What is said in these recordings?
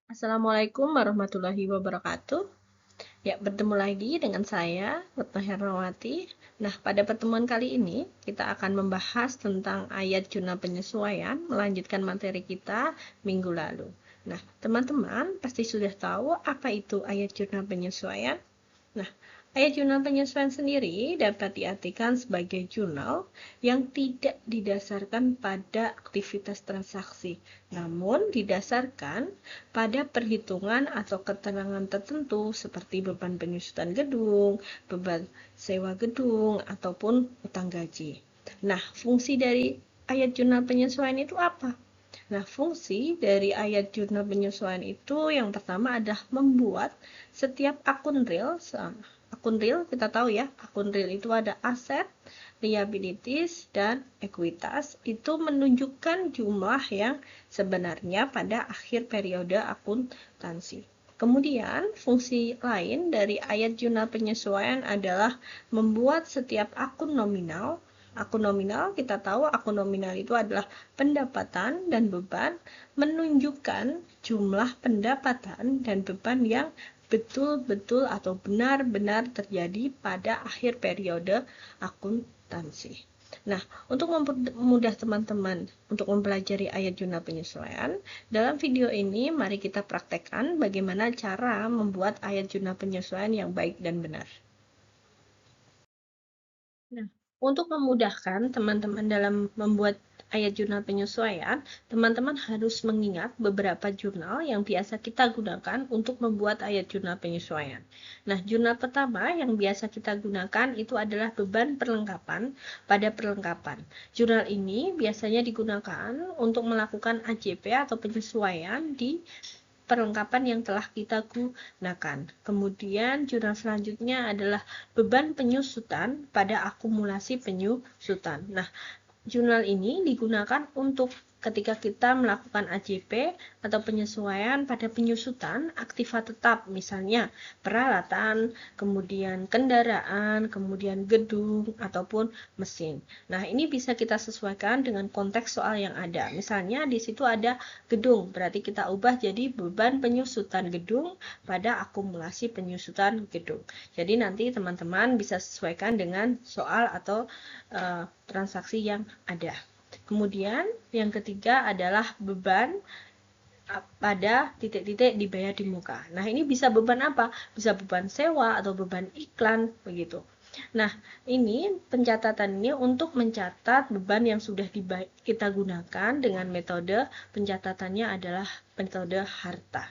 Assalamualaikum warahmatullahi wabarakatuh. Ya, bertemu lagi dengan saya, Retno Hermawati. Nah, pada pertemuan kali ini kita akan membahas tentang ayat jurnal penyesuaian, melanjutkan materi kita minggu lalu. Nah, teman-teman pasti sudah tahu apa itu ayat jurnal penyesuaian. Nah, ayat jurnal penyesuaian sendiri dapat diartikan sebagai jurnal yang tidak didasarkan pada aktivitas transaksi, namun didasarkan pada perhitungan atau keterangan tertentu seperti beban penyusutan gedung, beban sewa gedung, ataupun utang gaji. Nah, fungsi dari ayat jurnal penyesuaian itu apa? Nah, fungsi dari ayat jurnal penyesuaian itu yang pertama adalah membuat setiap akun real. Akun real kita tahu ya, akun real itu ada aset, liabilities, dan ekuitas. Itu menunjukkan jumlah yang sebenarnya pada akhir periode akuntansi. Kemudian, fungsi lain dari ayat jurnal penyesuaian adalah membuat setiap akun nominal. Akun nominal, kita tahu akun nominal itu adalah pendapatan dan beban, menunjukkan jumlah pendapatan dan beban yang betul-betul atau benar-benar terjadi pada akhir periode akuntansi. Nah, untuk mempermudah teman-teman untuk mempelajari ayat jurnal penyesuaian, dalam video ini mari kita praktekkan bagaimana cara membuat ayat jurnal penyesuaian yang baik dan benar. Nah, untuk memudahkan teman-teman dalam membuat ayat jurnal penyesuaian, teman-teman harus mengingat beberapa jurnal yang biasa kita gunakan untuk membuat ayat jurnal penyesuaian. Nah, jurnal pertama yang biasa kita gunakan itu adalah beban perlengkapan pada perlengkapan. Jurnal ini biasanya digunakan untuk melakukan AJP atau penyesuaian di perlengkapan yang telah kita gunakan. Kemudian jurnal selanjutnya adalah beban penyusutan pada akumulasi penyusutan. Nah, jurnal ini digunakan untuk ketika kita melakukan AJP atau penyesuaian pada penyusutan aktiva tetap, misalnya peralatan, kemudian kendaraan, kemudian gedung, ataupun mesin. Nah, ini bisa kita sesuaikan dengan konteks soal yang ada. Misalnya di situ ada gedung, berarti kita ubah jadi beban penyusutan gedung pada akumulasi penyusutan gedung. Jadi nanti teman-teman bisa sesuaikan dengan soal atau transaksi yang ada. Kemudian yang ketiga adalah beban pada titik-titik dibayar di muka. Nah, ini bisa beban apa? Bisa beban sewa atau beban iklan begitu. Nah, ini pencatatan ini untuk mencatat beban yang sudah kita gunakan dengan metode pencatatannya adalah metode harta.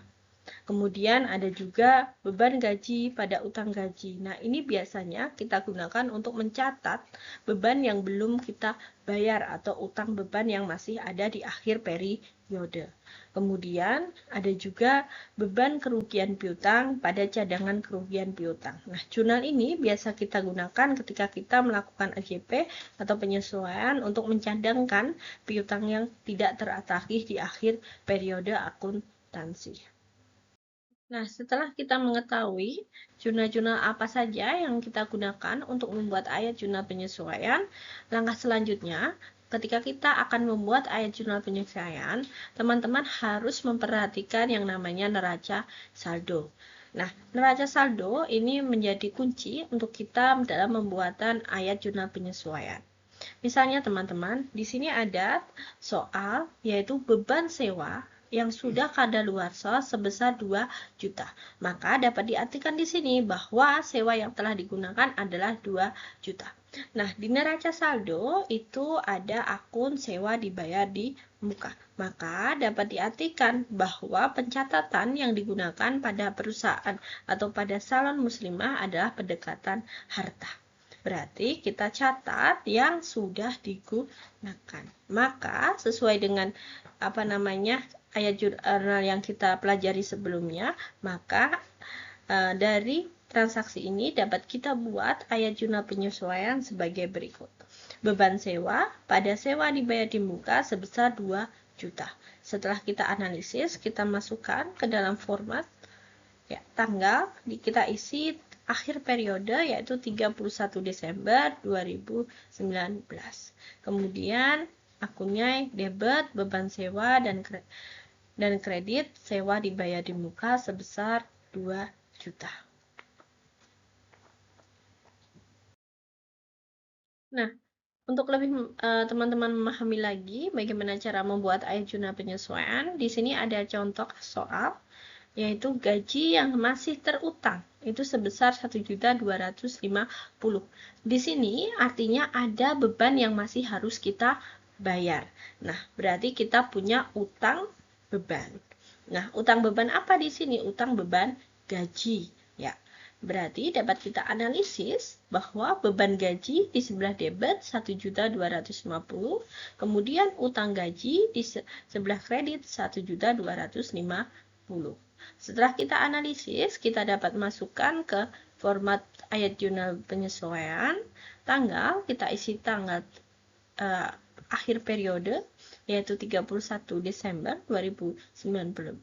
Kemudian ada juga beban gaji pada utang gaji. Nah, ini biasanya kita gunakan untuk mencatat beban yang belum kita bayar atau utang beban yang masih ada di akhir periode. Kemudian ada juga beban kerugian piutang pada cadangan kerugian piutang. Nah, jurnal ini biasa kita gunakan ketika kita melakukan AJP atau penyesuaian untuk mencadangkan piutang yang tidak teratasi di akhir periode akuntansi. Nah, setelah kita mengetahui jurnal-jurnal apa saja yang kita gunakan untuk membuat ayat jurnal penyesuaian, langkah selanjutnya, ketika kita akan membuat ayat jurnal penyesuaian, teman-teman harus memperhatikan yang namanya neraca saldo. Nah, neraca saldo ini menjadi kunci untuk kita dalam pembuatan ayat jurnal penyesuaian. Misalnya teman-teman, di sini ada soal yaitu beban sewa yang sudah kadaluarsa sebesar 2 juta. Maka dapat diartikan di sini bahwa sewa yang telah digunakan adalah 2 juta. Nah, di neraca saldo itu ada akun sewa dibayar di muka. Maka dapat diartikan bahwa pencatatan yang digunakan pada perusahaan atau pada salon muslimah adalah pendekatan harta. Berarti kita catat yang sudah digunakan. Maka sesuai dengan ayat jurnal yang kita pelajari sebelumnya, maka dari transaksi ini dapat kita buat ayat jurnal penyesuaian sebagai berikut. Beban sewa pada sewa dibayar di muka sebesar 2 juta. Setelah kita analisis, kita masukkan ke dalam format ya, tanggal kita isi akhir periode yaitu 31 Desember 2019. Kemudian akunnya debit, beban sewa, dan dan kredit sewa dibayar di muka sebesar 2 juta. Nah, untuk lebih teman-teman memahami lagi bagaimana cara membuat ayat jurnal penyesuaian, di sini ada contoh soal, yaitu gaji yang masih terutang itu sebesar 1.250.000. Di sini artinya ada beban yang masih harus kita bayar. Nah, berarti kita punya utang beban. Nah, utang beban apa di sini? Utang beban gaji, ya. Berarti dapat kita analisis bahwa beban gaji di sebelah debit 1.250.000, kemudian utang gaji di sebelah kredit 1.250.000. Setelah kita analisis, kita dapat masukkan ke format ayat jurnal penyesuaian. Tanggal, kita isi tanggal akhir periode, yaitu 31 Desember 2019.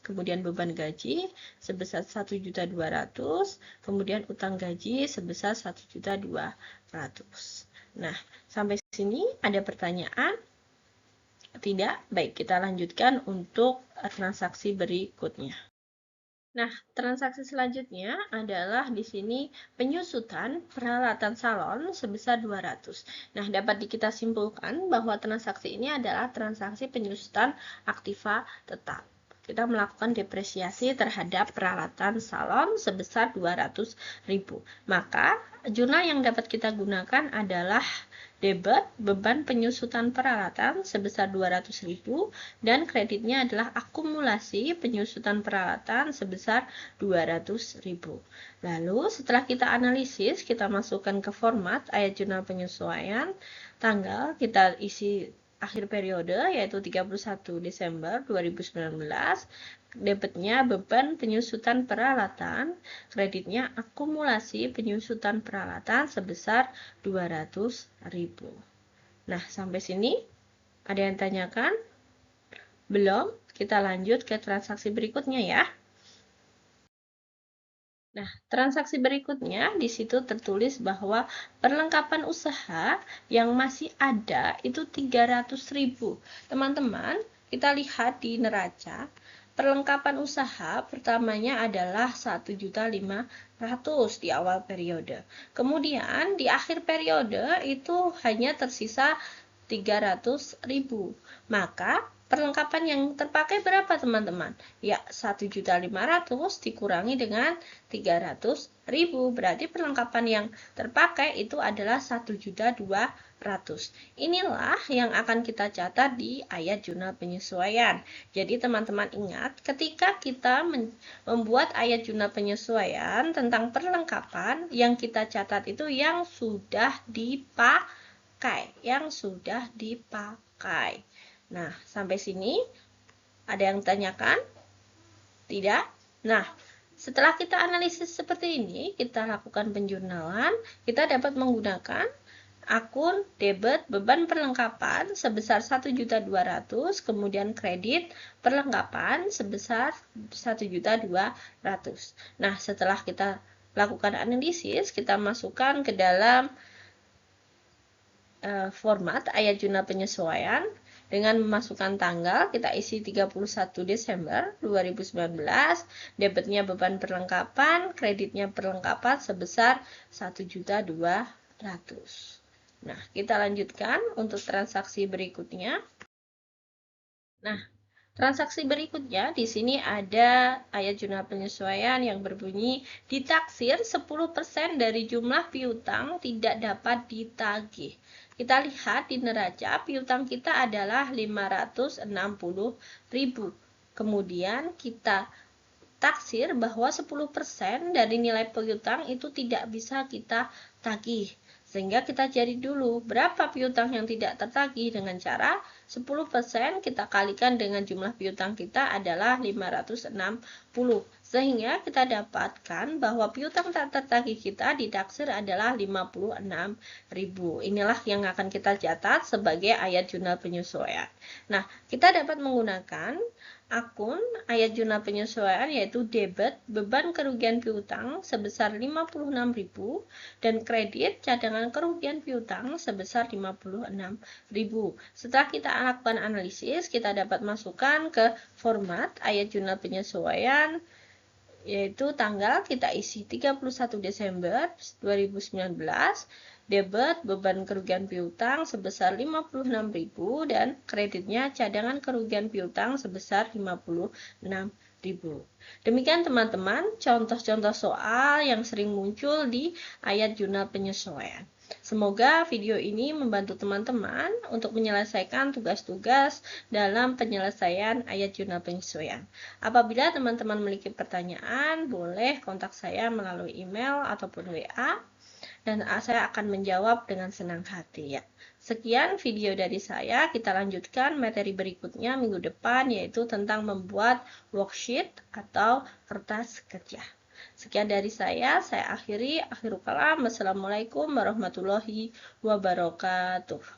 Kemudian beban gaji sebesar 1.200.000, kemudian utang gaji sebesar 1.200.000. Nah, sampai sini ada pertanyaan? Tidak? Baik, kita lanjutkan untuk transaksi berikutnya. Nah, transaksi selanjutnya adalah di sini penyusutan peralatan salon sebesar 200. Nah, dapat kita simpulkan bahwa transaksi ini adalah transaksi penyusutan aktiva tetap. Kita melakukan depresiasi terhadap peralatan salon sebesar 200.000. Maka, jurnal yang dapat kita gunakan adalah debit beban penyusutan peralatan sebesar 200.000 dan kreditnya adalah akumulasi penyusutan peralatan sebesar 200.000. Lalu setelah kita analisis, kita masukkan ke format ayat jurnal penyesuaian, tanggal kita isi akhir periode yaitu 31 Desember 2019, debitnya beban penyusutan peralatan, kreditnya akumulasi penyusutan peralatan sebesar 200.000. Nah, sampai sini ada yang tanyakan? Belum? Kita lanjut ke transaksi berikutnya ya. Nah, transaksi berikutnya di situ tertulis bahwa perlengkapan usaha yang masih ada itu 300.000. Teman-teman, kita lihat di neraca, perlengkapan usaha pertamanya adalah 1.500.000 di awal periode. Kemudian di akhir periode itu hanya tersisa 300.000. Maka perlengkapan yang terpakai berapa teman-teman? Ya, 1.500.000 dikurangi dengan 300.000. Berarti perlengkapan yang terpakai itu adalah 1.200.000. Inilah yang akan kita catat di ayat jurnal penyesuaian. Jadi teman-teman ingat, ketika kita membuat ayat jurnal penyesuaian tentang perlengkapan, yang kita catat itu yang sudah dipakai. Nah, sampai sini ada yang tanyakan? Tidak? Nah, setelah kita analisis seperti ini, kita lakukan penjurnalan, kita dapat menggunakan akun debit beban perlengkapan sebesar 1.200.000, kemudian kredit perlengkapan sebesar 1.200.000. Nah, setelah kita lakukan analisis, kita masukkan ke dalam format ayat jurnal penyesuaian. Dengan memasukkan tanggal, kita isi 31 Desember 2019, debitnya beban perlengkapan, kreditnya perlengkapan sebesar 1.200.000. Nah, kita lanjutkan untuk transaksi berikutnya. Nah, transaksi berikutnya di sini ada ayat jurnal penyesuaian yang berbunyi ditaksir 10% dari jumlah piutang tidak dapat ditagih. Kita lihat di neraca piutang kita adalah 560.000. Kemudian kita taksir bahwa 10% dari nilai piutang itu tidak bisa kita tagih. Sehingga kita cari dulu berapa piutang yang tidak tertagih dengan cara 10% kita kalikan dengan jumlah piutang kita adalah 560. Sehingga kita dapatkan bahwa piutang tak tertagih kita ditaksir adalah 56.000. Inilah yang akan kita catat sebagai ayat jurnal penyesuaian. Nah, kita dapat menggunakan akun ayat jurnal penyesuaian yaitu debit beban kerugian piutang sebesar 56.000 dan kredit cadangan kerugian piutang sebesar 56.000. Setelah kita lakukan analisis, kita dapat masukkan ke format ayat jurnal penyesuaian yaitu tanggal kita isi 31 Desember 2019, debit beban kerugian piutang sebesar 56.000 dan kreditnya cadangan kerugian piutang sebesar 56.000. Demikian teman-teman contoh-contoh soal yang sering muncul di ayat jurnal penyesuaian. Semoga video ini membantu teman-teman untuk menyelesaikan tugas-tugas dalam penyelesaian ayat jurnal penyesuaian. Apabila teman-teman memiliki pertanyaan, boleh kontak saya melalui email ataupun WA, dan saya akan menjawab dengan senang hati ya. Sekian video dari saya, kita lanjutkan materi berikutnya minggu depan, yaitu tentang membuat worksheet atau kertas kerja. Sekian dari saya akhiri, akhirul kalam. Wassalamualaikum warahmatullahi wabarakatuh.